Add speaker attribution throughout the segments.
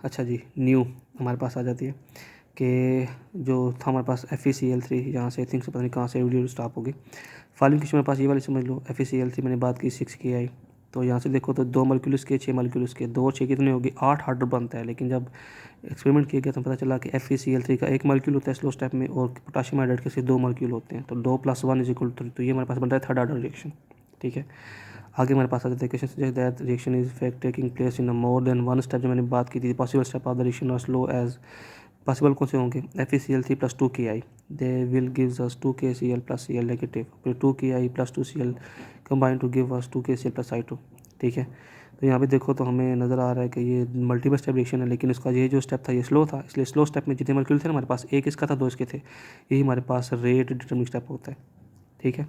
Speaker 1: अच्छा जी, न्यू हमारे पास आ जाती है कि जो था हमारे पास FeCl3, यहाँ से थिंक से पता नहीं कहाँ से वीडियो स्टॉप होगी। फॉलोइंग क्वेश्चन मेरे पास ये वाली समझ लो, FeCl3 मैंने बात की 6Ki, तो यहाँ से देखो तो 2 मॉलिक्यूल्स के 6 मॉलिक्यूल्स के 2 और 6 कितने होगी 8 हार्डर बनता है। लेकिन जब एक्सपेरिमेंट किया गया तो पता चला कि FeCl3 का 1 मॉलिक्यूल होता है स्लो स्टेप में और पोटेशियम हाइड्राइड के सिर्फ 2 मॉलिक्यूल होते हैं, तो 2 + 1 = 3, तो ये हमारे पास बन रहा है थर्ड ऑर्डर रिएक्शन। ठीक है, आगे हमारे पास आ जाता है question suggest that reaction is fact taking place in more than one step, जो मैंने बात की थी possible step of the reaction are slow as possible कौन से होंगे FeCl3 + 2Ki, they will gives us 2KCl + Cl negative, फिर 2Ki + 2Cl combine to give us 2KCl + I2। ठीक है, तो यहाँ पे देखो तो हमें नज़र आ रहा है कि ये मल्टीपल स्टेप रिएक्शन है, लेकिन इसका ये जो स्टेप था ये स्लो था, इसलिए स्लो स्टेप में जितने मॉलिक्यूल थे ना हमारे पास, एक इसका था 2 इसके थे, यही हमारे पास रेट डिटरमिनिंग स्टेप होता है। ठीक है,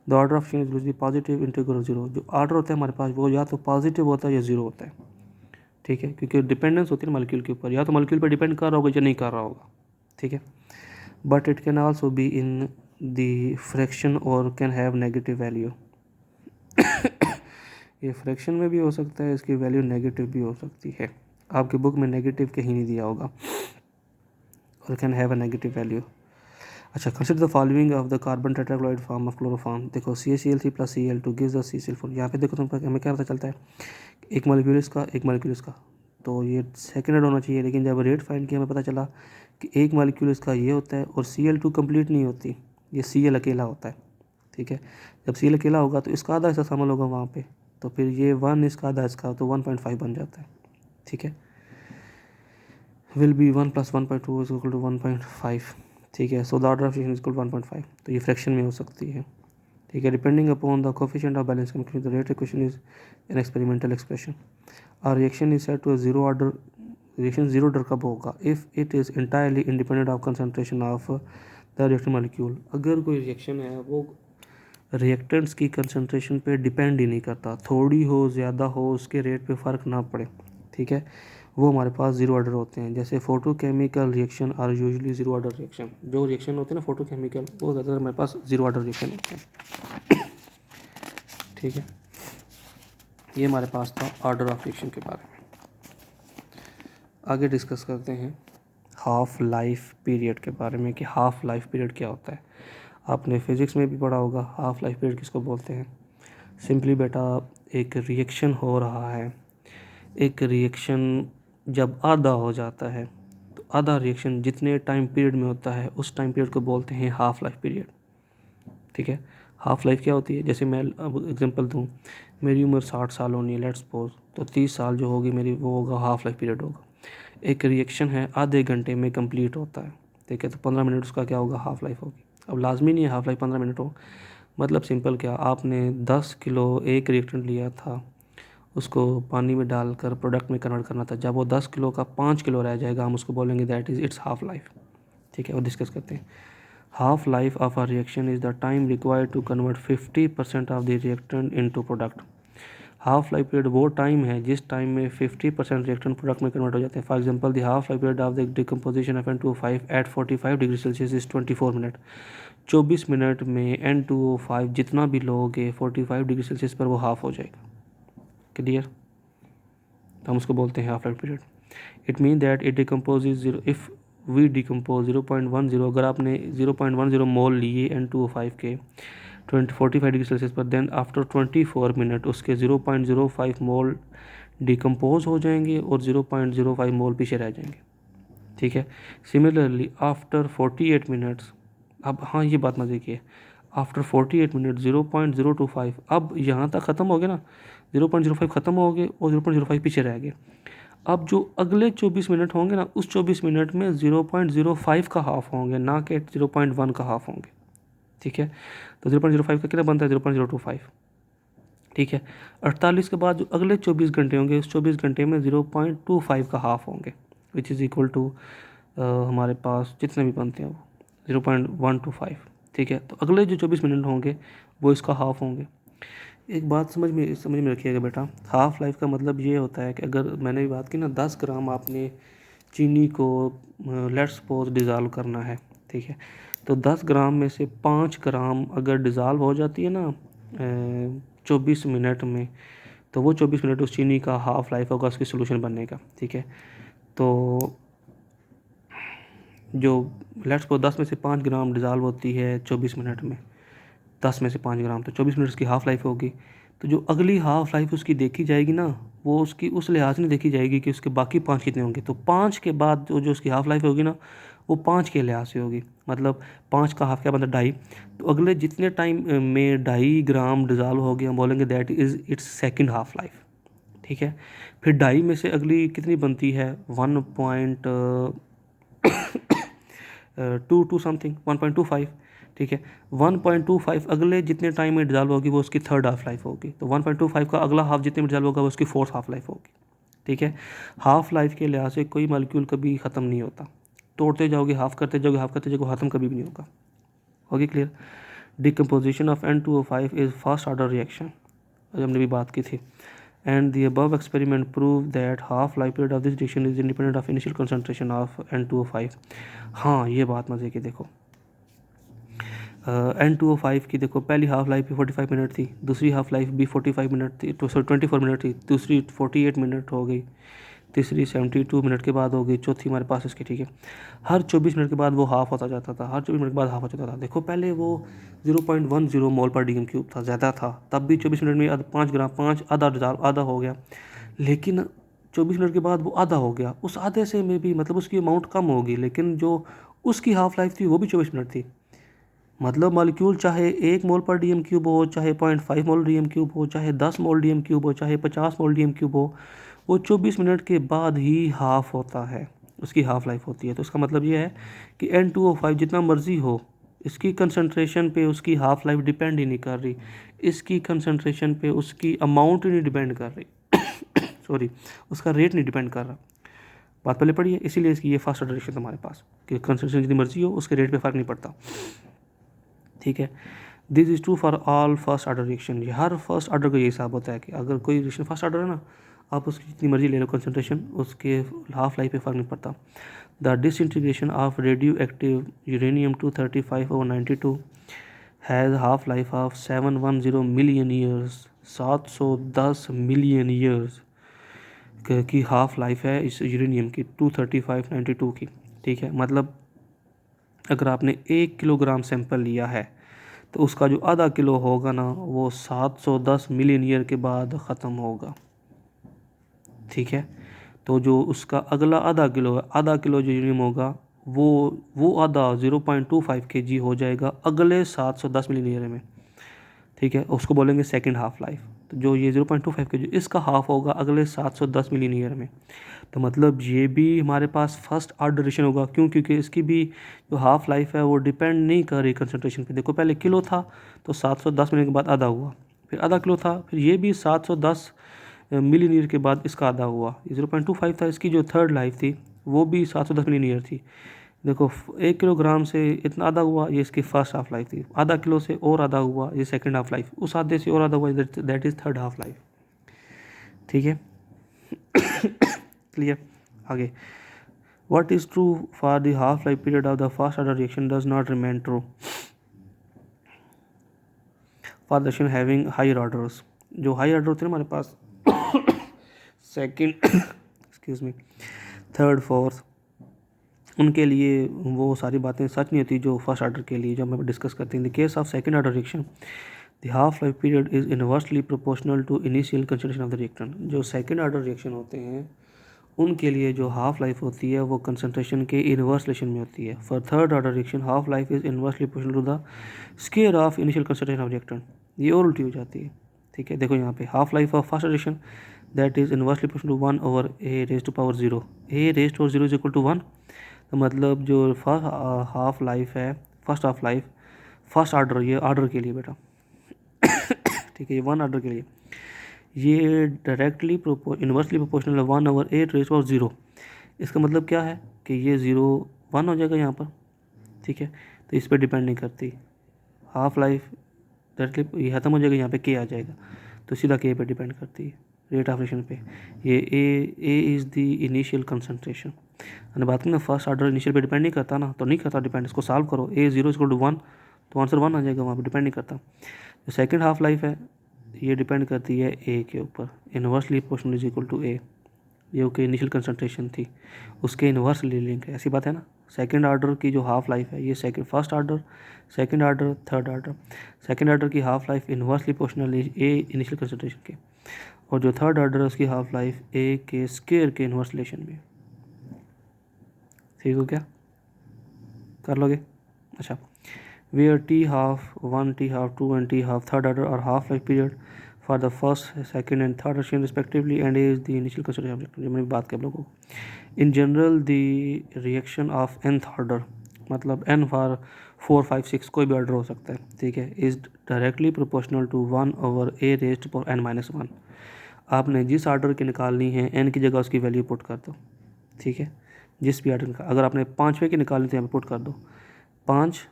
Speaker 1: the order of change will be positive integral 0, जो ऑर्डर होता है हमारे पास वो या तो पॉजिटिव होता है या 0 होता है। ठीक है, क्योंकि डिपेंडेंस होती है मॉलिक्यूल के ऊपर, या तो मॉलिक्यूल पर डिपेंड कर रहा होगा या नहीं कर रहा होगा। ठीक है, but it can also be in the fraction और कैन हैव नेगेटिव वैल्यू। ये फ्रैक्शन में भी हो सकता है, इसकी वैल्यू नेगेटिव भी हो सकती है, आपकी बुक में नेगेटिव कहीं नहीं दिया होगा, और can have a negative value. अच्छा, consider the following of the carbon tetrachloride form of chloroform. देखो CaCl3 + Cl2 gives the CCl4। यहाँ पे देखो तुम हमें क्या पता चलता है, एक मॉलिक्यूल इसका एक मॉलिक्यूल इसका, तो ये सेकेंड रेड होना चाहिए, लेकिन जब रेट फाइंड किया हमें पता चला कि एक मॉलिक्यूल इसका ये होता है और Cl2 कंप्लीट नहीं होती, ये Cl अकेला होता है। ठीक है, जब Cl अकेला होगा तो इसका आधा हिस्सा शामिल होगा वहाँ पे, तो फिर ये 1 इसका आधा इसका, तो 1.5 बन जाता है। ठीक है, विल बी 1 + 1.2 = 1.5। ठीक है, so the order of reaction is equal 1.5, तो ये फ्रैक्शन में हो सकती है। ठीक है, depending upon the coefficient of balance conclusion the rate equation is an experimental expression. और reaction is set to a zero order, reaction zero order कब होगा, if it is entirely independent of concentration of the reactant molecule. अगर कोई reaction है वो reactants की concentration पे depend ही नहीं करता, थोड़ी हो ज़्यादा हो उसके रेट पे फ़र्क ना पड़े। ठीक है, वो हमारे पास जीरो ऑर्डर होते हैं। जैसे photochemical reaction are usually zero order reaction, जो रिएक्शन होते हैं ना फोटोकेमिकल, वो ज़्यादातर हमारे पास जीरो ऑर्डर रिएक्शन होते हैं। ठीक है, ये हमारे पास था ऑर्डर ऑफ रिएक्शन के बारे में। आगे डिस्कस करते हैं हाफ लाइफ पीरियड के बारे में कि हाफ लाइफ पीरियड क्या होता है। आपने फिज़िक्स में भी पढ़ा होगा हाफ लाइफ पीरियड किसको बोलते हैं। सिंपली बेटा, एक रिएक्शन हो रहा है, एक रिएक्शन जब आधा हो जाता है तो आधा रिएक्शन जितने टाइम पीरियड में होता है उस टाइम पीरियड को बोलते हैं हाफ लाइफ पीरियड। ठीक है, हाफ लाइफ क्या होती है, जैसे मैं अब एग्जांपल दूं, मेरी उम्र 60 साल होनी है लेट्स सपोज, तो 30 साल जो होगी मेरी वो होगा हाफ लाइफ पीरियड होगा। एक रिएक्शन है आधे घंटे में कंप्लीट होता है, ठीक है, तो 15 मिनट उसका क्या होगा हाफ लाइफ होगी। अब लाजमी नहीं है हाफ लाइफ 15 मिनट हो, मतलब सिंपल क्या, आपने 10 किलो एक रिएक्टेंट लिया था, उसको पानी में डालकर प्रोडक्ट में कन्वर्ट करना था, जब वो 10 किलो का 5 किलो रह जाएगा हम उसको बोलेंगे that is its half life. ठीक है, और डिस्कस करते हैं half life of a reaction is the time required to convert 50% of the reactant into product. Half life period वो टाइम है जिस टाइम में 50% रिएक्टेंट प्रोडक्ट में कन्वर्ट हो जाते हैं। For example the half life period of the decomposition of N2O5 at 45 degree Celsius is 24 minute. 24 minute में N2O5 जितना भी लोगे 45 डिग्री सेल्सियस पर वो हाफ हो जाएगा। क्लियर, तो हम उसको बोलते हैं half life period. It mean that it decomposes zero, if we decompose 0.10, अगर आपने 0.10 मोल लिए N2O5 के 45 डिग्री सेल्सियस पर, देन आफ्टर 24 मिनट उसके 0.05 मोल डिकम्पोज हो जाएंगे और 0.05 मोल पीछे रह जाएंगे। ठीक है, सिमिलरली आफ्टर 48 मिनट्स, अब हाँ ये बात मजे की है, आफ्टर 48 मिनट 0.025, अब यहाँ तक ख़त्म हो गया ना, 0.05 ख़त्म हो गए और 0.05 पीछे रह गए। अब जो अगले 24 मिनट होंगे ना, उस 24 मिनट में 0.05 का हाफ होंगे, ना कि 0.1 का हाफ होंगे। ठीक है, तो 0.05 का कितना बनता है 0.025। ठीक है, 48 के बाद जो अगले 24 घंटे होंगे उस 24 घंटे में 0.25 का हाफ होंगे, विच इज़ इक्वल टू हमारे पास जितने भी बनते हैं वो 0.125। ठीक है, तो अगले जो 24 मिनट होंगे वो इसका हाफ होंगे। एक बात समझ में रखिएगा बेटा, हाफ लाइफ का मतलब ये होता है कि अगर मैंने भी बात की ना 10 ग्राम आपने चीनी को लेट्स सपोज डिज़ोल्व करना है, ठीक है, तो 10 ग्राम में से 5 ग्राम अगर डिज़ोल्व हो जाती है ना 24 मिनट में, तो वो 24 मिनट उस चीनी का हाफ लाइफ होगा उसकी सोल्यूशन बनने का। ठीक है, तो जो लेट्स को 10 में से 5 ग्राम डिज़ाल्व होती है 24 मिनट में, 10 में से 5 ग्राम, तो 24 मिनट उसकी हाफ़ लाइफ होगी। तो जो अगली हाफ़ लाइफ उसकी देखी जाएगी ना, वो उसकी उस लिहाज से नहीं देखी जाएगी कि उसके बाकी 5 कितने होंगे। तो 5 के बाद जो उसकी हाफ़ लाइफ होगी ना, वो 5 के लिहाज से होगी। मतलब 5 का हाफ क्या बनता है, 2.5। तो अगले जितने टाइम में 2.5 ग्राम डिज़ाल्व हो गया, हम बोलेंगे that is it's second half life. ठीक है। फिर 2.5 में से अगली कितनी बनती है, 1.2 समथिंग, 1.25। ठीक है। 1.25 अगले जितने टाइम में डिज़ाल्व होगी वो उसकी थर्ड हाफ लाइफ होगी। तो 1.25 का अगला हाफ जितने में डिज़ाल्व होगा वो उसकी फोर्थ हाफ लाइफ होगी। ठीक है। हाफ लाइफ के लिहाज से कोई मॉलिक्यूल कभी ख़त्म नहीं होता, तोड़ते जाओगे हाफ करते जाओगे, हाफ करते जाओगे, ख़त्म कभी भी नहीं होगा। होगी clear. Decomposition of N2O5 is first order reaction, हमने भी बात की थी। And the above experiment prove that half-life period of this reaction is independent of initial concentration of N2O5। हाँ, ये बात मज़े की देखो। N2O5 की देखो पहली हाफ लाइफ भी 45 मिनट थी, दूसरी हाफ लाइफ भी 45 मिनट थी, तो 24 मिनट थी, दूसरी 48 मिनट हो गई, तीसरी 72 मिनट के बाद हो गई, चौथी हमारे पास इसकी। ठीक है। हर 24 मिनट के बाद वो हाफ होता जाता था, हर 24 मिनट के बाद हाफ हो जाता था। देखो पहले वो 0.10 मोल पर DM क्यूब था, ज़्यादा था, तब भी 24 मिनट में 5 ग्राम, 5 आधा हो गया। लेकिन 24 मिनट के बाद वो आधा हो गया, उस आधे से में भी मतलब उसकी अमाउंट कम होगी, लेकिन जो उसकी हाफ लाइफ थी वो भी 24 मिनट थी। मतलब मॉलिक्यूल चाहे 1 मोल पर DM क्यूब हो, चाहे 0.5 मोल DM क्यूब हो, चाहे 10 मोल DM क्यूब हो, चाहे 50 मोल DM क्यूब हो, वो 24 मिनट के बाद ही हाफ होता है, उसकी हाफ लाइफ होती है। तो इसका मतलब ये है कि N2O5 जितना मर्जी हो, इसकी कंसंट्रेशन पे उसकी हाफ लाइफ डिपेंड ही नहीं कर रही, इसकी कंसंट्रेशन पे उसकी अमाउंट ही नहीं डिपेंड कर रही सॉरी, उसका रेट नहीं डिपेंड कर रहा। बात पहले पढ़ी है, इसीलिए इसकी ये फर्स्ट ऑर्डर रिएक्शन हमारे पास कि कंसंट्रेशन जितनी मर्जी हो उसके रेट पे फ़र्क नहीं पड़ता। ठीक है। This is true for all first order reaction. ये हर फर्स्ट ऑर्डर का ये हिसाब होता है कि अगर कोई रिएक्शन फर्स्ट ऑर्डर है ना, आप उसकी जितनी मर्जी ले लो कंसंट्रेशन, उसके हाफ लाइफ पे फ़र्क नहीं पड़ता। The disintegration of radio active uranium 235/92 has half life of 710 million years. 710 million years की हाफ लाइफ है इस यूरेनियम की 235/92 की। ठीक है। मतलब अगर आपने 1 किलोग्राम सैंपल लिया है तो उसका जो आधा किलो होगा ना, वो 710 मिलियन ईयर के बाद ख़त्म होगा। ठीक है। तो जो उसका अगला आधा किलो है, आधा किलो जो यूरेनियम होगा वो आधा 0.25 kg हो जाएगा अगले 710 मिलियन ईयर में। ठीक है। उसको बोलेंगे सेकंड हाफ लाइफ। तो जो ये 0.25 kg इसका हाफ होगा अगले 710 मिलियन ईयर में। तो मतलब ये भी हमारे पास फर्स्ट ऑर्डर रिएक्शन होगा। क्यों? क्योंकि इसकी भी जो हाफ लाइफ है वो डिपेंड नहीं कर रही कंसंट्रेशन पे। देखो पहले किलो था तो 710 मिनट के बाद आधा हुआ, फिर आधा किलो था, फिर ये भी 710 मिलियन ईयर के बाद इसका आधा हुआ। 0.25 था, इसकी जो थर्ड लाइफ थी वो भी 710 मिलियन ईयर थी। देखो 1 किलोग्राम से इतना आधा हुआ, ये इसकी फर्स्ट हाफ लाइफ थी। आधा किलो से और आधा हुआ, ये सेकंड हाफ लाइफ। उस आधे से और आधा हुआ, that is third half life. ठीक है। क्लियर। आगे, what is true for the half-life period of the first order reaction does not remain true for the reaction having higher orders। जो हाई ऑर्डर होते हैं हमारे पास second excuse me third fourth, उनके लिए वो सारी बातें सच नहीं होती जो फर्स्ट ऑर्डर के लिए जो हम डिस्कस करते हैं। In the case of second order reaction the half life period is inversely proportional to initial concentration of the reactant. जो सेकंड ऑर्डर रिएक्शन होते हैं उनके लिए जो हाफ लाइफ होती है वो कंसंट्रेशन के इनवर्स रिलेशन में होती है। For third order reaction half life is inversely proportional to the square of initial concentration of reactant. ये और उल्टी हो जाती है। ठीक है। देखो यहाँ पे half life of first reaction that is inversely proportional to 1/a⁻0। a⁻0 is equal to 1। तो मतलब जो फर्स्ट हाफ लाइफ है, first half life first order, ये ऑर्डर के लिए बेटा ठीक है, ये 1 ऑर्डर के लिए ये डायरेक्टली इन्वर्सली प्रोपोर्शनल 1/8⁻0। इसका मतलब क्या है कि ये 0 1 हो जाएगा यहाँ पर। ठीक है। तो इस पर डिपेंड नहीं करती हाफ लाइफ, डायरेक्टली ये ख़त्म हो जाएगा, यहाँ पे के आ जाएगा, तो सीधा के पे डिपेंड करती है रेट ऑफ रिएक्शन पे। ये A is the initial concentration. मैंने बात की ना फर्स्ट ऑर्डर इनिशियल पे डिपेंड नहीं करता ना, तो नहीं करता डिपेंड। इसको सॉल्व करो, A0 = 1 तो आंसर 1 आ जाएगा, वहाँ पे डिपेंड नहीं करता। जो सेकंड हाफ लाइफ है ये डिपेंड करती है ए के ऊपर, inversely proportional is equal to a. जो कि इनिशियल कंसंट्रेशन थी उसके इन्वर्सली लिंक है, ऐसी बात है ना। सेकंड ऑर्डर की जो हाफ लाइफ है ये first order, second order, third order. Second order की half life inversely proportional a initial concentration के, और जो थर्ड ऑर्डर है उसकी हाफ लाइफ ए के स्क्वायर के इन्वर्स रिलेशन में। ठीक हो क्या, कर लोगे? अच्छा, where T half 1, T half 2 and T half third order are half life period for the first, second and third reaction respectively and A is the initial concentration object। जो मैंने बात की आप लोगों को, in general the reaction of nth order, मतलब n for 4 5 6 कोई भी ऑर्डर हो सकता है, ठीक है, is directly proportional to 1 over A raised to power n minus 1। आपने जिस ऑर्डर की निकालनी है n की जगह उसकी वैल्यू पुट कर दो, ठीक है, जिस भी ऑर्डर का, अगर आपने 5वें की निकालनी तो यहाँ पे पुट कर दो 5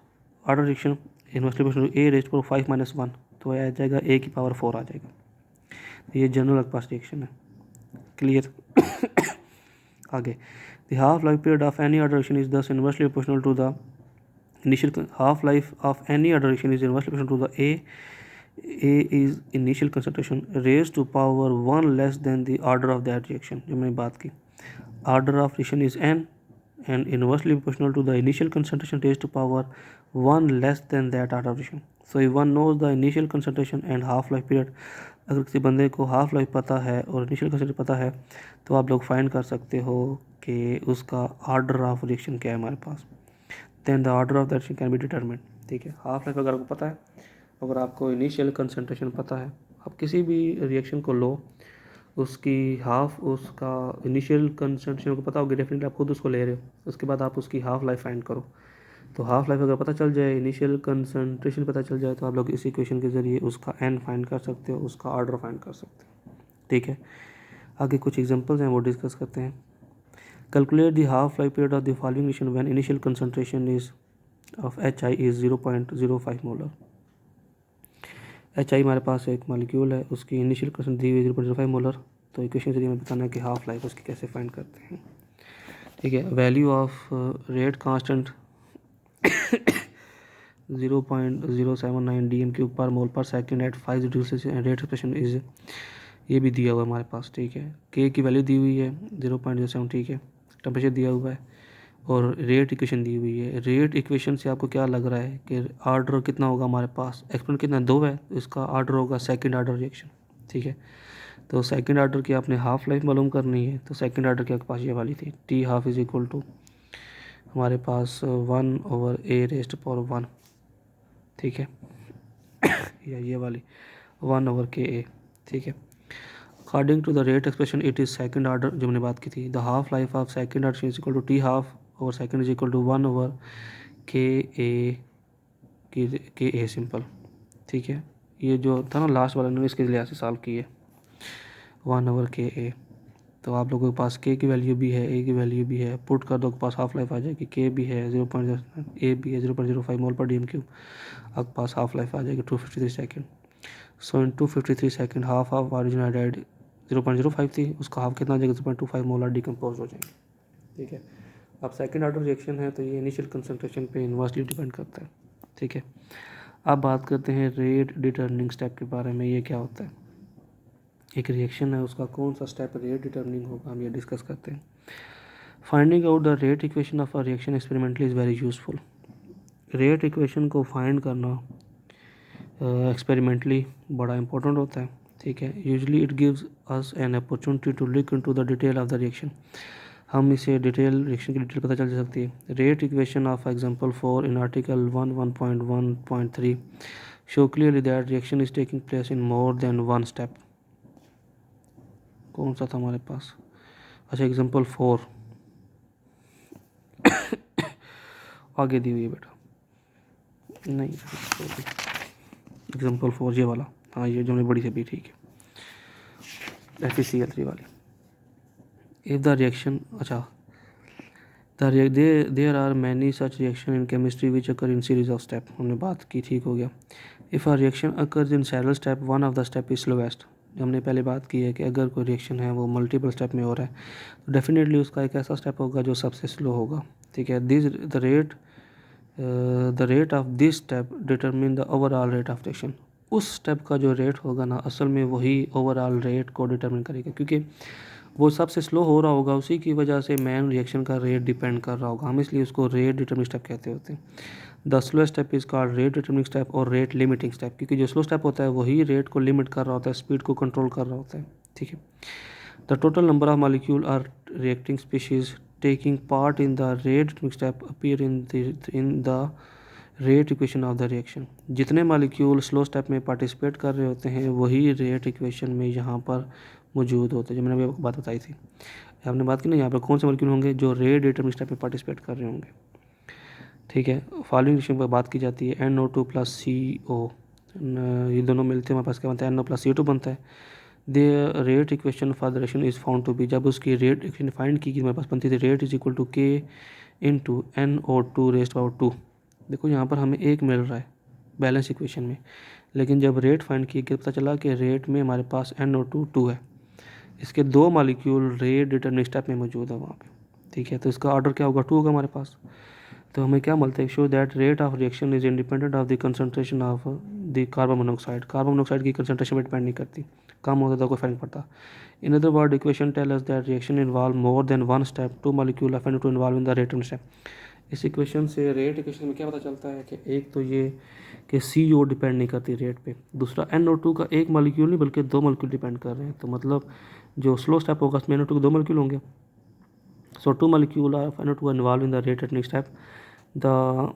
Speaker 1: order reaction inversely proportional A raise to power 5 minus 1, तो आ जाएगा ए की पावर 4 आ जाएगा। तो ये जनरल पास रिएक्शन है, क्लियर। आगे, the half life period of any order reaction is this inversely proportional to the initial half life of any order reaction is inversely proportional to the a is initial concentration raise to power 1 less than the order of that reaction. जो मैंने बात की, order of reaction is n and inversely proportional to the initial concentration raised to power 1 less than that order of reaction। So if one knows the initial concentration and half life period, अगर किसी बंदे को half life पता है और initial concentration पता है तो आप लोग फाइंड कर सकते हो कि उसका ऑर्डर ऑफ रिएक्शन क्या है हमारे पास, then the order of the reaction can be determined. ठीक है, हाफ लाइफ अगर आपको पता है, अगर आपको इनिशियल कंसंट्रेशन पता है, आप किसी भी रिएक्शन को लो उसकी हाफ, उसका इनिशियल कंसंट्रेशन को पता होगी, डेफिनेटली आप खुद उसको ले रहे हो, उसके बाद आप उसकी हाफ लाइफ फाइंड करो। तो हाफ लाइफ अगर पता चल जाए, इनिशियल कंसंट्रेशन पता चल जाए, तो आप लोग इस इक्वेशन के ज़रिए उसका एन फाइंड कर सकते हो, उसका ऑर्डर फाइंड कर सकते हो। ठीक है, आगे कुछ एग्जांपल्स हैं वो डिस्कस करते हैं। Calculate the half life period of the following reaction when initial concentration is of HI is 0.05 molar. HI हमारे पास एक मॉलिक्यूल है, उसकी इनिशियल कंसंट्रेशन दी हुई 0.05 मोलर। तो इक्वेशन से हमें बताना है कि हाफ लाइफ उसकी कैसे फाइंड करते हैं। ठीक है, value of rate constant 0.079 DM³ per mole per second at 5 degree Celsius, rate expression is, ये भी दिया हुआ है हमारे पास। ठीक है, के की वैल्यू दी हुई है 0.07, ठीक है, टेम्परेचर दिया हुआ है और रेट इक्वेशन दी हुई है। रेट इक्वेशन से आपको क्या लग रहा है कि ऑर्डर कितना होगा हमारे पास, एक्सपोनेंट कितना 2 है, तो इसका ऑर्डर होगा सेकंड ऑर्डर रिएक्शन। ठीक है, तो सेकंड ऑर्डर की आपने हाफ लाइफ मालूम करनी है, तो सेकंड ऑर्डर की आपके पास ये वाली थी, t half is equal to हमारे पास 1 ओवर ए रेस्ट पावर 1। ठीक है, या ये वाली 1 ओवर के ए। ठीक है, according to the rate expression it is second order, जो मैंने बात की थी, the half life of second order is equal to t half over second is equal to 1 over k A simple. ठीक है, ये जो था ना लास्ट वाला, ने इसके लिहाज से सॉल्व की है 1 ओवर के ए। तो आप लोगों के पास के की वैल्यू भी है, ए की वैल्यू भी है, पुट कर दो, के पास हाफ लाइफ आ जाएगी, के भी है 0.0, ए भी है 0.05 मोल पर DM³, आपके पास हाफ लाइफ आ जाएगी 253 second. So in 253 second half of original dead 0.05 थी, उसका हाफ कितना आ जाएगा 0.25 मोलर डिकम्पोज हो जाएंगे। ठीक है, अब सेकेंड ऑर्डर रिएक्शन है तो ये इनिशियल कंसंट्रेशन पे इन्वर्सली डिपेंड करता है। ठीक है, अब बात करते हैं रेट डिटरमिनिंग स्टेप के बारे में। ये क्या होता है, एक रिएक्शन है उसका कौन सा स्टेप रेट डिटरमिनिंग होगा, हम ये डिस्कस करते हैं। Finding out the rate equation of a reaction experimentally is very useful. Rate equation को फाइंड करना एक्सपेरिमेंटली बड़ा इंपॉर्टेंट होता है। ठीक है, usually it gives us an opportunity to look into the detail of the reaction. हम इसे detail reaction की डिटेल पता चल सकती है। Rate equation of example 4 in article 1.1.3 show clearly that reaction is taking place in more than one step. कौन सा था हमारे पास, अच्छा एग्जांपल 4 आगे दी हुई है बेटा, नहीं एग्जांपल 4 ये वाला, हाँ ये जो हमने बड़ी से भी, ठीक है, FeCl3 वाली। इफ़ द रिएक्शन, अच्छा there are many such reaction in chemistry which occur in series of step, हमने बात की, ठीक हो गया। If a reaction occurs in several step one of the step is slowest, हमने पहले बात की है कि अगर कोई रिएक्शन है वो मल्टीपल स्टेप में हो रहा है तो डेफिनेटली उसका एक ऐसा स्टेप होगा जो सबसे स्लो होगा। ठीक है, the rate of this step determine the overall rate of reaction. उस स्टेप का जो रेट होगा ना, असल में वही ओवरऑल रेट को डिटरमिन करेगा, क्योंकि वो सबसे स्लो हो रहा होगा, उसी की वजह से मेन रिएक्शन का रेट डिपेंड कर रहा होगा। हम इसलिए उसको रेट डिटरमिनिंग स्टेप कहते होते हैं। The slow step is called rate determining step और रेट लिमिटिंग स्टेप, क्योंकि जो स्लो स्टेप होता है वही रेट को लिमिट कर रहा होता है, स्पीड को कंट्रोल कर रहा होता है। ठीक है। The total number of molecule are reacting species taking part in the rate determining step appear in the rate equation of the reaction. जितने मॉलिक्यूल स्लो स्टेप में पार्टिसिपेट कर रहे होते हैं वही रेट इक्वेशन में यहाँ पर मौजूद होते हैं, जो मैंने अभी आपको बात बताई थी। आपने बात की ना, यहाँ पर कौन से मॉलिक्यूल होंगे जो रेट डिटरमिनिंग स्टेप में पार्टिसिपेट कर रहे होंगे। ठीक है। फॉलोइंग रिएक्शन पर बात की जाती है NO2 प्लस CO, ये दोनों मिलते हैं हमारे पास क्या बनता है, NO प्लस CO2 बनता है। The rate equation for the reaction is found to be, जब उसकी रेट इक्वेशन फाइंड की हमारे पास बनती थी, rate is equal to K into NO2 raised power 2। देखो यहाँ पर हमें एक मिल रहा है बैलेंस इक्वेशन में, लेकिन जब रेट फाइंड किए पता चला कि रेट में हमारे पास NO2 2 है, इसके दो मॉलिक्यूल रेट डिटरमिनिंग स्टेप में मौजूद है वहाँ पे। ठीक है। तो इसका ऑर्डर क्या होगा, 2 होगा हमारे पास। तो हमें क्या मिलता है, show that rate of reaction is independent of the concentration of the carbon monoxide. Carbon monoxide की कंसंट्रेशन पर डिपेंड नहीं करती, कम होता तो कोई फर्क नहीं पड़ता। In other word equation tell us that reaction involve more than one step, 2 molecule of NO2 involve in the rate step. इस इक्वेशन से रेट इक्वेशन में क्या पता चलता है कि एक तो ये कि CO डिपेंड नहीं करती रेट पे, दूसरा NO2 का एक मॉलिक्यूल नहीं बल्कि 2 मॉलिक्यूल डिपेंड कर रहे हैं। तो मतलब जो स्लो स्टेप होगा उसमें NO2 के 2 मॉलिक्यूल होंगे। So 2 molecule of NO2 involve in the rate at next step. The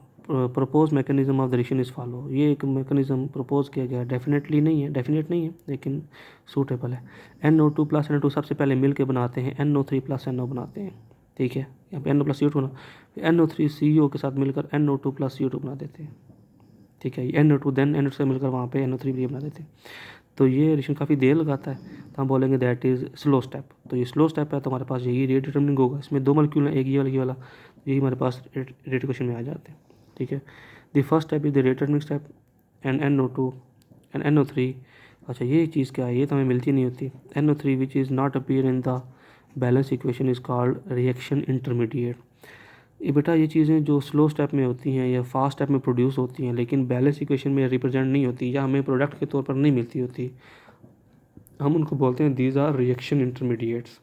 Speaker 1: propose mechanism of the reaction is follow. ये एक मैकेनिज्म प्रपोज किया गया है, डेफिनेट नहीं है लेकिन सूटेबल है। NO2 प्लस NO2 सबसे पहले मिल के बनाते हैं, NO3 प्लस NO बनाते हैं। ठीक है। यहाँ पे NO प्लस CO2 ना, NO3 CO के साथ मिलकर NO2 प्लस CO2 बना देते हैं। ठीक है। ये NO2 देन NO2 से मिलकर वहाँ पे NO3 भी बना देते हैं। तो ये रिएक्शन काफ़ी देर लगाता है, तो हम बोलेंगे दैट इज़ स्लो स्टेप। तो ये स्लो स्टेप है तो हमारे पास यही रेट डिटरमिनिंग होगा। इसमें 2 मॉलिक्यूल हैं, एक ये वाला, यही हमारे पास रेट इक्वेशन में आ जाते हैं। ठीक है। The first step is the rate determining step and NO2 and NO3। अच्छा, ये चीज़ क्या है, ये तो हमें मिलती नहीं होती। NO3 which is not appear in the balance equation is called reaction intermediate. ये बेटा ये चीज़ें जो स्लो स्टेप में होती हैं या फास्ट स्टेप में प्रोड्यूस होती हैं लेकिन बैलेंस इक्वेशन में रिप्रेजेंट नहीं होती या हमें प्रोडक्ट के तौर पर नहीं मिलती होती, हम उनको बोलते हैं दीज आर रिएक्शन इंटरमीडिएट्स।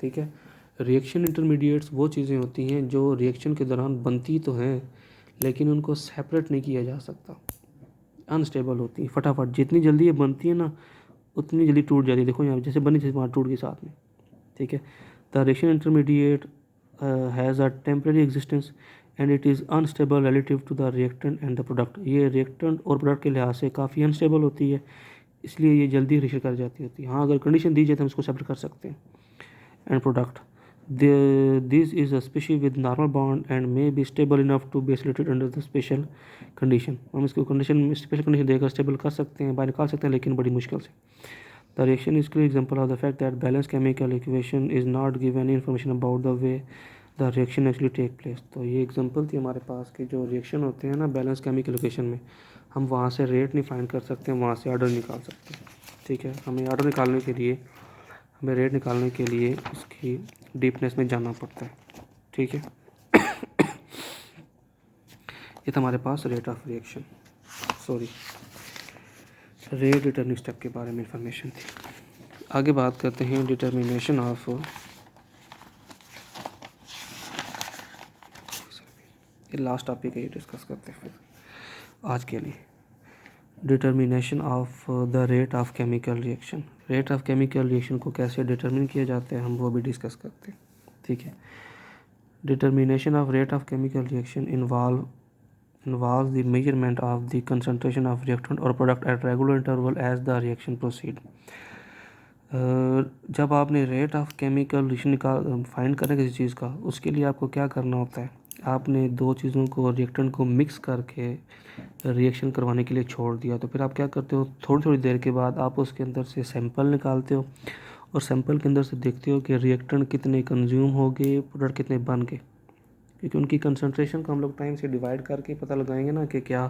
Speaker 1: ठीक है। रिएक्शन इंटरमीडिएट्स वो चीज़ें होती हैं जो रिएक्शन के दौरान बनती तो हैं लेकिन उनको सेपरेट नहीं किया जा सकता, अनस्टेबल होती हैं, फटाफट जितनी जल्दी ये बनती है ना उतनी जल्दी टूट जाती है। देखो यहाँ जैसे बनी जैसे वहाँ टूट गई साथ में। ठीक है। The reaction intermediate has a temporary existence and it is unstable relative to the reactant and the product. ये रिएक्टेंट और प्रोडक्ट के लिहाज से काफ़ी अनस्टेबल होती है, इसलिए ये जल्दी रिएक्शन कर जाती होती है। हाँ, अगर कंडीशन दी जाए तो हम इसको सेपरेट कर सकते हैं। And product this is a species with normal bond and may be stable enough to be isolated under the special condition। हम इसको कंडीशन स्पेशल कंडीशन देकर स्टेबल कर सकते हैं, बाहर निकाल सकते हैं, लेकिन बड़ी मुश्किल से। The reaction is clear example of the fact that balance chemical equation is not give any information about the way the reaction actually take place. तो ये एग्जांपल थी हमारे पास कि जो रिएक्शन होते हैं ना बैलेंस केमिकल इक्वेशन में, हम वहाँ से रेट नहीं फाइंड कर सकते, वहाँ से ऑर्डर निकाल सकते हैं। ठीक है। हमें ऑर्डर निकालने के लिए, हमें रेट निकालने के लिए इसकी डीपनेस में जाना पड़ता है। ठीक है। ये था हमारे पास rate of reaction, rate determining step के बारे में इंफॉर्मेशन थी। आगे बात करते हैं डिटर्मिनेशन ऑफ, ये लास्ट टॉपिक है, ये डिस्कस करते हैं फिर आज के लिए। Determination of the rate of chemical reaction. Rate of chemical reaction को कैसे डिटरमिन किया जाता है हम वो भी डिस्कस करते हैं। ठीक है। Determination of rate of chemical reaction involves the measurement of the concentration of reactant or product at regular interval as the reaction proceed। जब आपने rate of chemical reaction find करना किसी चीज़ का, उसके लिए आपको क्या करना होता है, आपने दो चीज़ों को रिएक्टेंट को मिक्स करके रिएक्शन करवाने के लिए छोड़ दिया, तो फिर आप क्या करते हो, थोड़ी थोड़ी देर के बाद आप उसके अंदर से सैंपल निकालते हो और सैंपल के अंदर से देखते हो कि रिएक्टेंट कितने कंज्यूम हो गए, प्रोडक्ट कितने बन गए, क्योंकि उनकी कंसंट्रेशन को हम लोग टाइम से डिवाइड करके पता लगाएंगे ना कि क्या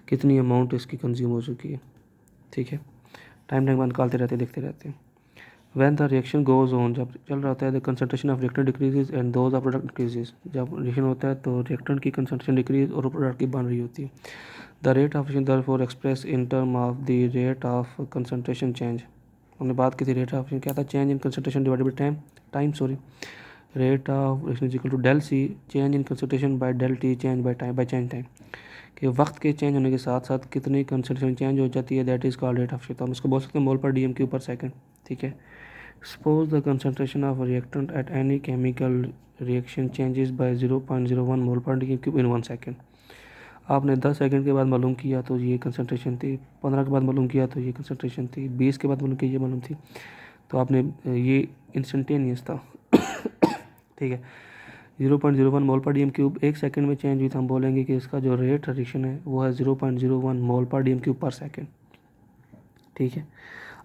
Speaker 1: कितनी अमाउंट इसकी कंज्यूम हो चुकी है। ठीक है। टाइम बाद निकालते रहते देखते रहते हैं। When the reaction goes on, जब चल रहा होता है the concentration of reactant decreases and those of product decreases. जब रिएक्शन होता है तो रिएक्टेंट की कंसंट्रेशन डिक्रीज और प्रोडक्ट की बन रही होती है। The rate of reaction therefore express in term of the rate of concentration change. हमने बात की थी रेट ऑफ क्या था, change in concentration divided by time rate of reaction is equal to del C change in concentration by del t change by change time, कि वक्त के change होने के साथ साथ कितनी कंसंट्रेशन चेंज हो जाती है, that is called rate of हम इसको बोल सकते हैं mole per D M cube per second. ठीक है, suppose the concentration of reactant at any chemical reaction changes by 0.01 mole per D M cube in 1 second. आपने 10 सेकंड के बाद मालूम किया तो ये कंसंट्रेशन थी, 15 के बाद मालूम किया तो ये कंसंट्रेशन थी, 20 के बाद मालूम किया ये मालूम थी, तो आपने ये इंस्टेंटेनियस था। ठीक है, 0.01 mole per D M cube 1 second में चेंज हुई तो हम बोलेंगे कि इसका जो रेट रिएक्शन है वो है 0.01 mole per D M cube पर सेकेंड। ठीक है,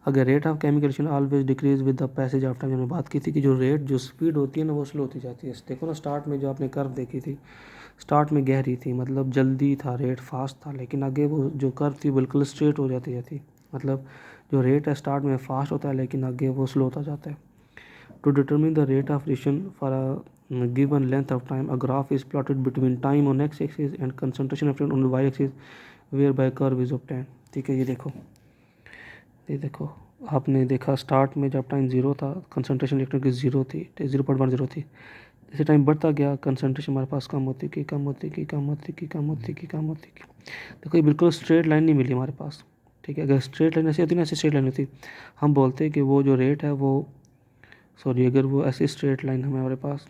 Speaker 1: अगर rate of chemical reaction always decrease with the passage of time, हमने बात की थी कि जो रेट जो स्पीड होती है ना वो स्लो होती जाती है। देखो ना स्टार्ट में जो आपने कर्व देखी थी, स्टार्ट में गहरी थी मतलब जल्दी था, रेट फास्ट था, लेकिन आगे वो जो कर्व थी बिल्कुल स्ट्रेट हो जाती है। मतलब जो रेट है स्टार्ट में फास्ट होता है लेकिन आगे वो स्लो होता जाता है। To determine the rate of reaction for a given length of time, a graph is plotted between time on X axis and concentration of on Y axis whereby curve is obtained. ठीक है, ये देखो आपने देखा start में जब time zero था concentration reactant की ज़ीरो थी, 0.10 थी। जैसे टाइम बढ़ता गया कंसंट्रेशन हमारे पास कम होती की देखो ये बिल्कुल स्ट्रेट लाइन नहीं मिली हमारे पास। ठीक है, अगर स्ट्रेट लाइन ऐसी होती ना, ऐसी स्ट्रेट लाइन होती हम बोलते कि वो जो रेट है वो अगर वो ऐसी स्ट्रेट लाइन हमारे पास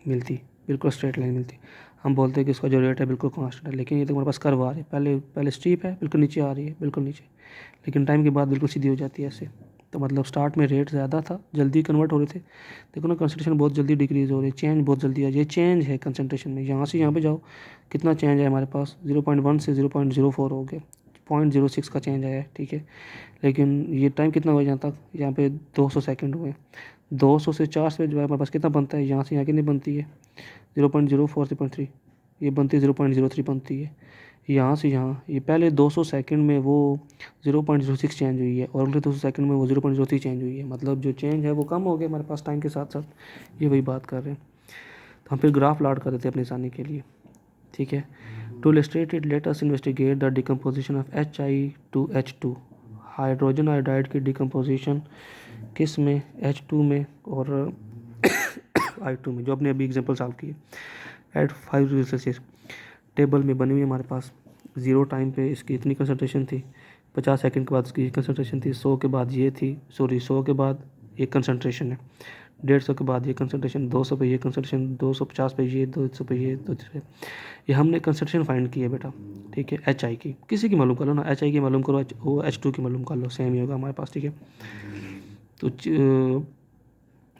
Speaker 1: मिलती, बिल्कुल स्ट्रेट लाइन मिलती, हम बोलते हैं कि इसका जो रेट है बिल्कुल कांस्टेंट है। लेकिन ये तो हमारे पास कर्व आ रही है, पहले स्टीप है, बिल्कुल नीचे आ रही है, बिल्कुल नीचे, लेकिन टाइम के बाद बिल्कुल सीधी हो जाती है ऐसे। तो मतलब स्टार्ट में रेट ज़्यादा था, जल्दी कन्वर्ट हो रहे थे। देखो ना कंसंट्रेशन बहुत जल्दी डिक्रीज़ हो रही है, चेंज बहुत जल्दी है, ये चेंज है कंसंट्रेशन में। यहाँ से यहाँ पे जाओ कितना चेंज है हमारे पास, 0.1 से 0.04 हो गया, 0.06 का चेंज आया है। ठीक है, लेकिन ये टाइम कितना हुआ यहाँ तक, यहाँ पे 200 सेकंड हुए। 200 से 4 से जो है हमारे पास कितना बनता है, यहाँ से यहाँ कितनी बनती है 0.04 से 0.3, ये बनती है 0.03 बनती है। यहाँ से यहाँ ये पहले 200 सेकंड में वो 0.06 चेंज हुई है और अगले 200 सेकंड में वो 0.03 चेंज हुई है। मतलब जो चेंज है वो कम हो गया हमारे पास टाइम के साथ साथ, ये वही बात कर रहे हैं। तो हम फिर ग्राफ प्लॉट कर देते हैं अपनी आसानी के लिए। ठीक है, to illustrate it let us investigate the decomposition of HI to H2। Hydrogen iodide की डिकम्पोजिशन किस में, H2 में और I2 में, जो अपने अभी एग्जाम्पल सॉल्व किए एट 5 डिग्री सेल्सियस। टेबल में बनी हुई हमारे पास, ज़ीरो टाइम पे इसकी इतनी कंसंट्रेशन थी, 50 सेकंड के बाद इसकी कंसंट्रेशन थी, 100 के बाद ये थी, 100 के बाद ये कंसंट्रेशन है, 150 के बाद ये कंसंट्रेशन, 200 पे ये कंसंट्रेशन, 250 पे ये, 200 पे ये, 200 पे ये हमने कंसंट्रेशन फाइंड की है बेटा। ठीक है, HI की किसी की मालूम कर लो ना, HI की मालूम करो, वो H2 की मालूम कर लो, सेम ही होगा हमारे पास। ठीक है, तो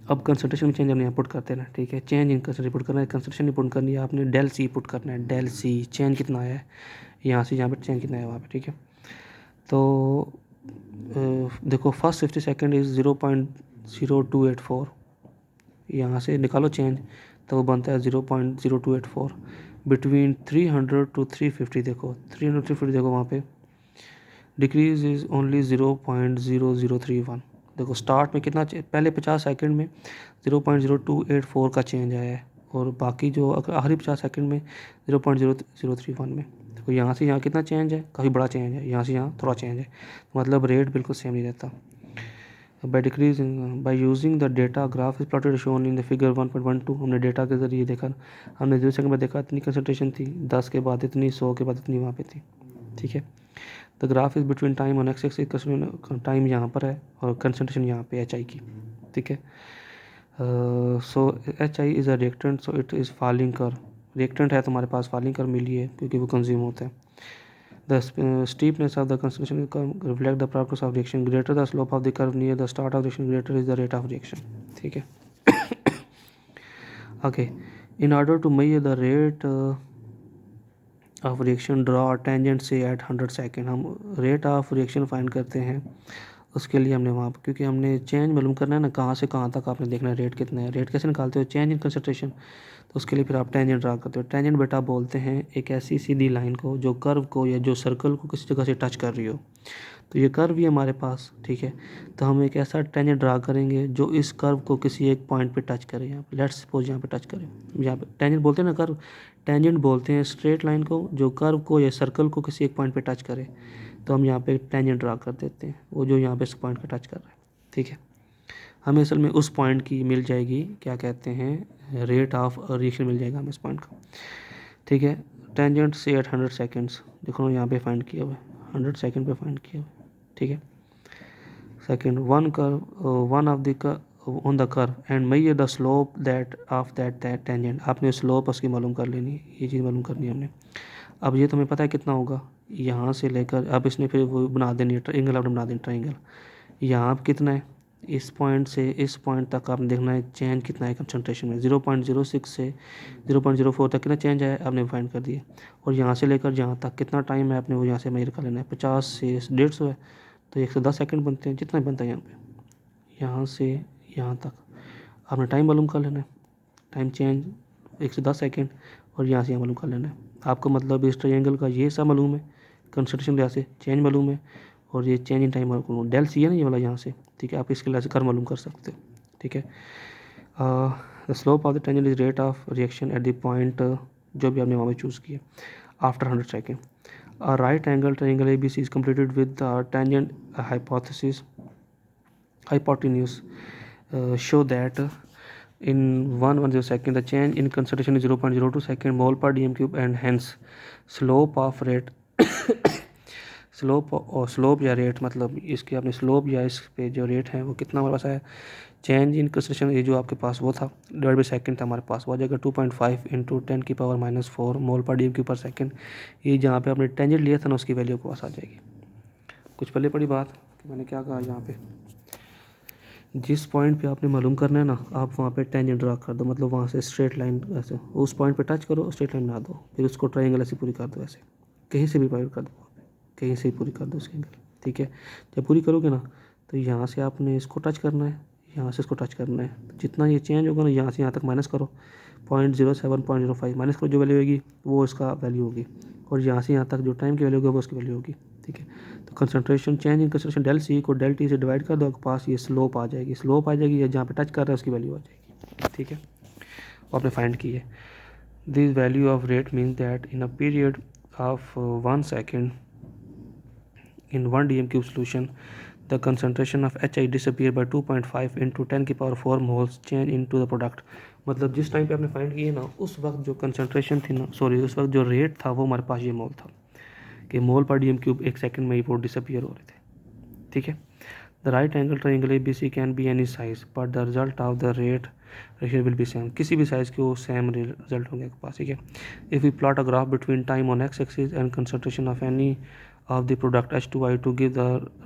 Speaker 1: अब कंसंट्रेशन में चेंज हमने यहाँ पुट करते हैं ना। ठीक है, चेंज इन कंसंट्रेशन पुट करना है, कंसंट्रेशन पुट करनी है आपने, डेल सी पुट करना है, डेल सी चेंज कितना आया है यहाँ से यहाँ पर, चेंज कितना है वहाँ पे। ठीक है, तो देखो फर्स्ट 50 सेकेंड इज़ 0.0284, यहाँ से निकालो चेंज तो वो बनता है 0.0284। बिटवीन 300 to 350 देखो 300 350 देखो वहाँ पे डिक्रीज इज़ ओनली 0.0031। देखो स्टार्ट में कितना पहले 50 सेकंड में 0.0284 का चेंज आया है और बाकी जो आखिरी 50 सेकंड में 0.0031 में। देखो यहाँ से यहाँ कितना चेंज है, काफ़ी बड़ा चेंज है, यहाँ से यहाँ थोड़ा चेंज है, मतलब रेट बिल्कुल सेम नहीं रहता। By decreasing by using the data graph is plotted shown in the figure 1.12। हमने डेटा के ज़रिए देखा, हमने 0 सेकंड में देखा इतनी कंसंट्रेशन थी, 10 के बाद इतनी, 100 के बाद इतनी वहाँ पे थी। ठीक है, the graph is between time on X axis, time यहाँ पर है और कंसंट्रेशन यहाँ पे HI की। ठीक है, सो HI is a reactant, so it is falling कर, रिएक्टेंट है तो हमारे पास फॉलिंग कर मिली है क्योंकि वो कंज्यूम होता है। The steepness of the concentration reflect the progress of reaction, greater the slope of the curve near the start of reaction, greater is the rate of reaction. ठीक है, okay, in order to measure the rate of reaction draw tangent से at 100 second. हम rate of reaction find करते हैं, उसके लिए हमने वहाँ क्योंकि हमने चेंज मालूम करना है ना, कहाँ से कहाँ तक आपने देखना है रेट कितना है। रेट कैसे निकालते हो, चेंज इन कंसंट्रेशन, तो उसके लिए फिर आप टेंजेंट ड्रा करते हो। टेंजेंट बेटा बोलते हैं एक ऐसी सीधी लाइन को जो कर्व को या जो सर्कल को किसी जगह से टच कर रही हो। तो ये कर्व भी हमारे पास। ठीक है, तो हम एक ऐसा टेंजेंट ड्रा करेंगे जो इस कर्व को किसी एक पॉइंट पे टच करे। यहाँ पे लेट्स सपोज यहाँ पे टच करें, यहाँ पे टेंजेंट बोलते हैं ना, कर्व टेंजेंट बोलते हैं स्ट्रेट लाइन को जो कर्व को या सर्कल को किसी एक पॉइंट पे टच करे। तो हम यहाँ पे टेंजेंट ड्रा कर देते हैं, वो जो यहाँ पे इस पॉइंट का टच कर रहा है, ठीक है। हमें असल में उस पॉइंट की मिल जाएगी, क्या कहते हैं, रेट ऑफ रिएक्शन मिल जाएगा हमें इस पॉइंट का, ठीक है। टेंजेंट से एट 100 सेकेंड्स, देखो यहाँ पे फाइंड किया हुआ है, 100 सेकेंड पे फाइंड किया हुआ है, ठीक है। Second, one of the on the curve and measure the slope that of that tangent. आपने स्लोप उसकी मालूम कर लेनी है, ये चीज़ मालूम करनी है हमने। अब ये तुम्हें पता है कितना होगा, यहाँ से लेकर अब इसने फिर वो बना देनी है ट्रायंगल, आपने बना देनी ट्रायंगल। यहाँ अब कितना है, इस पॉइंट से इस पॉइंट तक आपने देखना है चेंज कितना है कंसंट्रेशन में। 0.06 से 0.04 तक कितना चेंज है आपने फाइंड कर दिया। और यहाँ से लेकर यहाँ तक कितना टाइम है आपने वो यहाँ से मेजर कर लेना है। 50 से 150 है तो 110 सेकंड बनते हैं, जितना बनता है यहाँ पे, यहाँ से यहाँ तक आपने टाइम मालूम कर लेना है। टाइम चेंज 110 सेकंड और यहाँ से यहाँ मालूम कर लेना है। आपको मतलब इस ट्रायंगल का ये सब मालूम है, कंसंट्रेशन लिहाज से चेंज मालूम है, और ये चेंज इन टाइम मालूम, डेल सी है ना ये वाला यहाँ से, ठीक है। आप इसके लिहाज से कर मालूम कर सकते हो, ठीक है। The slope of the tangent is rate of reaction at the point, जो भी आपने वहाँ पे चूज़ किया, after 100 second. A right angle triangle ABC is completed with the tangent hypotenuse show that in 110 second the change in concentration is 0.02 second mole per dm cube, and hence slope of rate slope या rate, मतलब इसके आपने slope या इस पे जो rate है वो कितना हमारे पास है, चेंज इन कंसंट्रेशन, ये जो आपके पास वो था डिवाइड बाई सेकंड था हमारे पास, वो आ जाएगा 2.5 इंटू 10⁻⁻⁴ मोल पर डी क्यू पर सेकंड। ये जहाँ पे आपने टेंजेंट लिया था ना उसकी वैल्यू के पास आ जाएगी। कुछ पहले पड़ी बात कि मैंने क्या कहा, यहाँ पे जिस पॉइंट पे आपने मालूम करना है ना, आप वहाँ पे टेंजेंट ड्रा कर दो, मतलब वहाँ से स्ट्रेट लाइन ऐसे उस पॉइंट पे टच करो, स्ट्रेट लाइन बना दो, फिर उसको ट्रायंगल ऐसे पूरी कर दो, ऐसे कहीं से भी कर दो, कहीं से पूरी कर दो उसके एंगल, ठीक है। जब पूरी करोगे ना तो यहाँ से आपने इसको टच करना है, यहाँ से इसको टच करना है, जितना ये चेंज होगा ना यहाँ से यहाँ तक माइनस करो, 0.07 0.05 माइनस करो, जो वैल्यू होगी वो इसका वैल्यू होगी, और यहाँ से यहाँ तक जो टाइम की वैल्यू होगी वो उसकी वैल्यू होगी, ठीक है। तो concentration change in concentration del C को डेल टी से डिवाइड कर दो, आपके पास ये स्लोप आ जाएगी, स्लोप आ जाएगी, ये जहाँ पे टच कर रहा है उसकी वैल्यू आ जाएगी, ठीक है। वो आपने फाइंड की है। This value of rate means that in a period of 1 second in 1 dm cube solution the concentration of HI disappear by 2.5 into 10⁴ moles change into the product। मतलब जिस टाइम पे आपने फाइंड किए ना उस वक्त जो कंसंट्रेशन थी ना, सॉरी उस वक्त जो रेट था वो हमारे पास ये मोल था कि मोल पर डीएम क्यूब 1 सेकंड में ही वो डिसअपियर हो रहे थे, ठीक है। The right angle triangle ABC can be any size but the result of the rate ratio will be same. किसी भी साइज़ के वो सेम रिजल्ट होंगे आपके पास, ठीक है। If we plot a graph between time on X axis and concentration of any of the product H2I to give the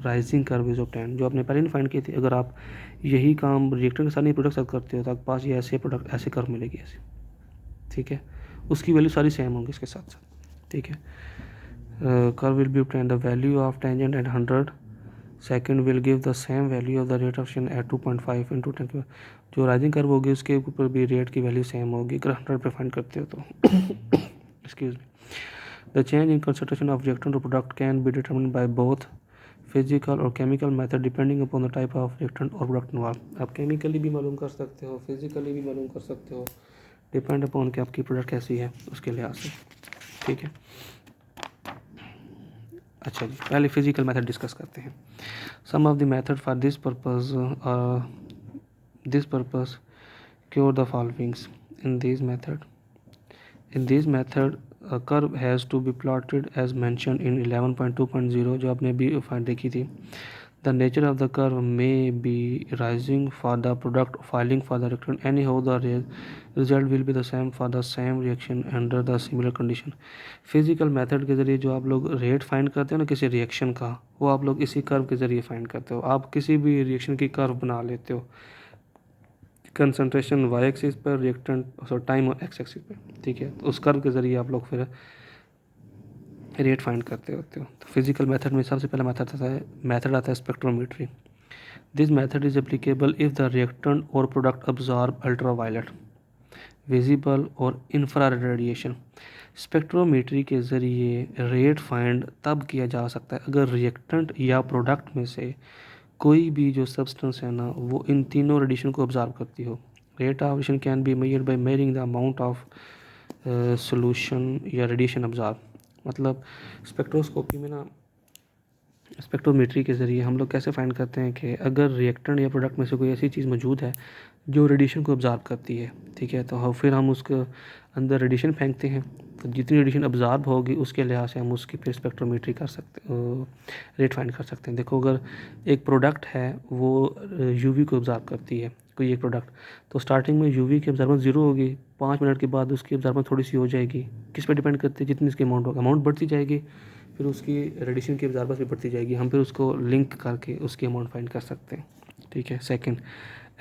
Speaker 1: rising curve is obtained, जो आपने पहले नहीं फाइंड की थी। अगर आप यही काम रिएक्टर के साथ नहीं प्रोडक्ट साथ करते हो तो आपके पास ये ऐसे प्रोडक्ट ऐसे कर्व मिलेगी ऐसे, ठीक है। उसकी वैल्यू सारी सेम होंगी इसके साथ साथ, ठीक है। Curve will be obtained the value of tangent at 100 second will give the same value of the rate of action at 2.5 into 10। जो राइजिंग कर्व होगी उसके ऊपर भी रेट की वैल्यू सेम होगी अगर 100 पे फाइंड करते हो तो excuse me. The change in concentration of reactant or product can be determined by both physical or chemical method depending upon the type of reactant or product involved। आप chemically भी मालूम कर सकते हो, फिजिकली भी मालूम कर सकते हो, डिपेंड अपॉन कि आपकी प्रोडक्ट कैसी है उसके लिहाज से, ठीक है। अच्छा जी, पहले फिजिकल मेथड डिस्कस करते हैं। Some of the method for this purpose cure the followings in this method a curve has to be plotted as mentioned in 11.2.0 जो आपने भी फाइंड देखी थी। The nature of the curve may be rising for the product, falling for the reactant, anyhow the result will be the same for the same reaction under the similar condition। Physical method के ज़रिए जो आप लोग rate find करते हो ना किसी reaction का, वो आप लोग इसी कर्व के ज़रिए फाइंड करते हो। आप किसी भी रिएक्शन की कर्व बना लेते हो, कंसंट्रेशन वाई एक्सिस पर, रिएक्टेंट टाइम एक्स एक्सिस पर, ठीक है। तो उस कर्व के ज़रिए आप लोग फिर रेट फाइंड करते होते हो। तो फिजिकल मेथड में सबसे पहला मेथड आता है spectrometry. This method is applicable if the reactant और प्रोडक्ट अब्जॉर्ब अल्ट्रावायलेट, विजिबल और इंफ्रारेड रेडिएशन। स्पेक्ट्रोमीट्री के ज़रिए रेट फाइंड तब किया जा सकता है अगर रिएक्टेंट या प्रोडक्ट में से कोई भी जो सब्सटेंस है ना वो इन तीनों रेडिएशन को ऑब्जर्व करती हो। Rate of radiation can be measured by measuring the amount of solution या रेडिएशन ऑब्जर्व। मतलब स्पेक्ट्रोस्कोपी में ना स्पेक्ट्रोमेट्री के ज़रिए हम लोग कैसे फाइंड करते हैं कि अगर रिएक्टेंट या प्रोडक्ट में से कोई ऐसी चीज़ मौजूद है जो रेडिएशन को ऑब्ज़र्व करती है, ठीक है, तो फिर हम उसके अंदर रेडिएशन फेंकते हैं, तो जितनी रेडिएशन ऑब्ज़र्व होगी उसके लिहाज से हम उसकी फिर स्पेक्ट्रोमेट्री कर सकते रेट फाइंड कर सकते हैं। देखो, अगर एक प्रोडक्ट है वो यूवी को ऑब्ज़र्व करती है, कोई एक प्रोडक्ट, तो स्टार्टिंग में यूवी की ऑब्जर्वेंस 0 होगी, 5 मिनट के बाद उसकी ऑब्जर्वेंस थोड़ी सी हो जाएगी। किस पे डिपेंड करती है? जितनी इसकी अमाउंट होगा, अमाउंट बढ़ती जाएगी, फिर उसकी रेडिएशन की ऑब्जर्वेंस भी बढ़ती जाएगी। हम फिर उसको लिंक करके उसकी अमाउंट फाइंड कर सकते हैं, ठीक है। Second,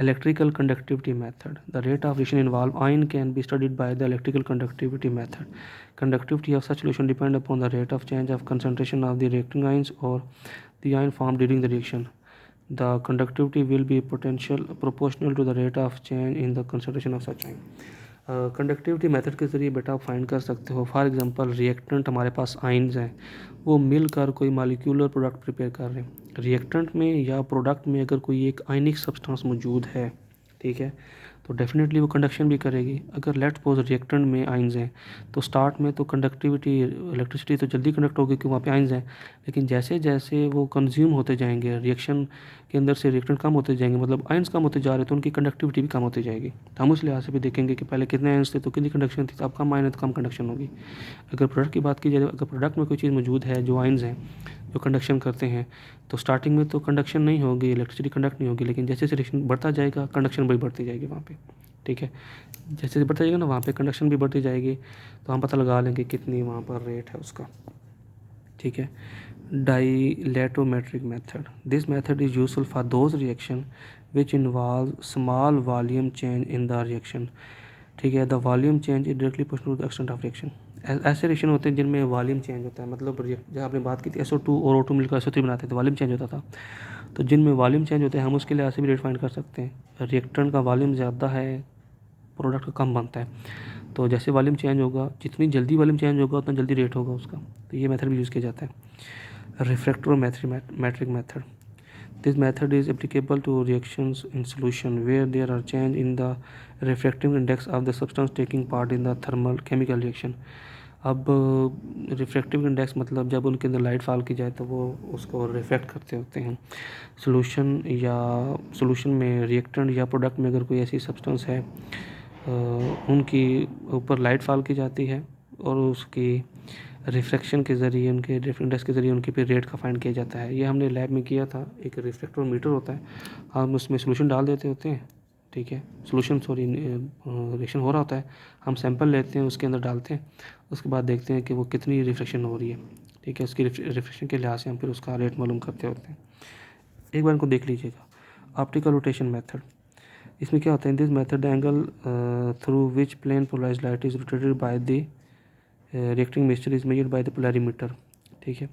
Speaker 1: electrical conductivity method. The rate of reaction involved ion can be studied by the electrical conductivity method. Conductivity of such solution depend upon the rate of change of concentration of the reacting ions or the ion formed during the reaction. The conductivity will be potential proportional to the rate of change in the concentration of such ion. Conductivity method के ज़रिए बेटा आप find कर सकते हो। For example, reactant हमारे पास ions हैं, वो मिलकर कोई मॉलिक्यूलर प्रोडक्ट प्रिपेयर कर रहे हैं। रिएक्टेंट में या प्रोडक्ट में अगर कोई एक आयनिक सब्सटेंस मौजूद है, ठीक है, तो डेफिनेटली वो कंडक्शन भी करेगी। अगर लेट्स सपोज रिएक्टेंट में आइंस हैं, तो स्टार्ट में तो कंडक्टिविटी, इलेक्ट्रिसिटी तो जल्दी कंडक्ट होगी क्योंकि वहाँ पे आइंस हैं, लेकिन जैसे जैसे वो कंज्यूम होते जाएंगे, रिएक्शन के अंदर से रिएक्टेंट कम होते जाएंगे, मतलब आइंस कम होते जा रहे हैं, तो उनकी कंडक्टिविटी भी कम होती जाएगी। तो हम उस लिहाज से भी देखेंगे कि पहले कितने आइंस थे तो कितनी कंडक्शन थी, तो अब कम आयन है तो कम कंडक्शन होगी। अगर प्रोडक्ट की बात की जाए, अगर प्रोडक्ट में कोई चीज़ मौजूद है जो आइंस हैं, जो कंडक्शन करते हैं, तो स्टार्टिंग में तो कंडक्शन नहीं होगी, इलेक्ट्रिसिटी कंडक्ट नहीं होगी, लेकिन जैसे जैसे रिएक्शन बढ़ता जाएगा कंडक्शन भी बढ़ती जाएगी वहाँ पे, ठीक है। जैसे जैसे बढ़ता जाएगा ना, वहाँ पे कंडक्शन भी बढ़ती जाएगी, तो हम पता लगा लेंगे कितनी वहाँ पर रेट है उसका, ठीक है। Dilatometric method, this method is useful for those reaction which involve small volume change in the reaction, ठीक है। The volume change is directly proportional to the extent of reaction. ऐसे रिएक्शन होते हैं जिनमें वॉल्यूम चेंज होता है, मतलब जब आपने बात की थी SO2 और O2 मिलकर SO3 बनाते थे तो वॉल्यूम चेंज होता था। तो जिनमें वॉल्यूम चेंज होते हैं हम उसके लिहाज से भी रेट फाइंड कर सकते हैं। रिएक्टेंट का वॉल्यूम ज़्यादा है, प्रोडक्ट का कम बनता है, तो जैसे वॉल्यूम चेंज होगा, जितनी जल्दी वॉल्यूम चेंज होगा उतना जल्दी रेट होगा उसका। तो ये मेथड भी यूज़ किया जाता है। रिफ्रैक्टरोमेट्रिक method, this method is applicable to reactions in solution where there are change in the refractive index of the substance taking part in the thermal chemical reaction. अब रिफ्रैक्टिव इंडेक्स मतलब जब उनके अंदर light fall की जाए तो वो उसको रिफ्लेक्ट करते होते हैं। सोल्यूशन में रिएक्टेंट या प्रोडक्ट में अगर कोई ऐसी सब्सटेंस है, उनकी ऊपर लाइट फॉल की जाती है और उसकी रिफ्रैक्शन के ज़रिए, उनके डिफरेंट इंडेक्स के ज़रिए उनकी फिर रेट का फाइंड किया जाता है। ये हमने लैब में किया था। एक रिफ्रैक्टोमीटर होता है, हम उसमें सोल्यूशन डाल देते होते हैं, ठीक है, रिएक्शन हो रहा होता है, हम सैंपल लेते हैं, उसके अंदर डालते हैं, उसके बाद देखते हैं कि वो कितनी रिफ्रैक्शन हो रही है, ठीक है। उसकी रिफ्रैक्शन के लिहाज से हम फिर उसका रेट मालूम करते होते हैं। एक बार इनको देख लीजिएगा। ऑप्टिकल रोटेशन मेथड, इसमें क्या होता है, in this method the angle through which plane polarised light is rotated by the reacting mixture is measured by the polarimeter, ठीक है।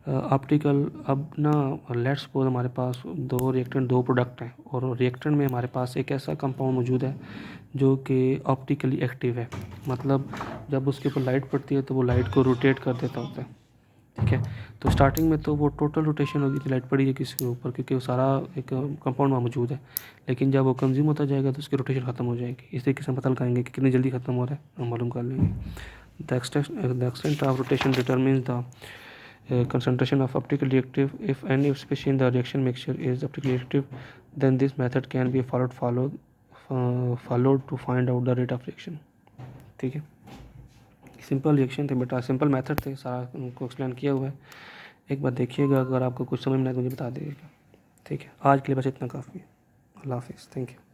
Speaker 1: ऑप्टिकल, अब ना लेट्स सपोज हमारे पास दो रिएक्टेंट, दो प्रोडक्ट हैं, और रिएक्टेंट में हमारे पास एक ऐसा कंपाउंड मौजूद है जो कि ऑप्टिकली एक्टिव है, मतलब जब उसके ऊपर लाइट पड़ती है तो वो लाइट को रोटेट कर देता होता है, ठीक है। तो स्टार्टिंग में तो वो टोटल रोटेशन होगी थी, लाइट पड़ी है किसी के ऊपर, क्योंकि वो सारा एक कंपाउंड वहाँ मौजूद है, लेकिन जब वो कंज्यूम होता जाएगा तो उसकी रोटेशन ख़त्म हो जाएगी। इस तरीके से हम पता लगाएंगे कि कितनी जल्दी ख़त्म हो रहा है, हम मालूम कर लेंगे। The extent of rotation determines the concentration of optically reactive. If any species in the reaction mixture is optically reactive, then this method can be followed to find out the rate of reaction, ठीक है। Simple reaction थे बेटा, simple method थे, सारा उनको explain किया हुआ है। एक बार देखिएगा, अगर आपको कुछ समझ में आए तो मुझे बता दीजिएगा, ठीक है। आज के लिए बस इतना काफ़ी है। अल्लाह हाफिज़, थैंक यू।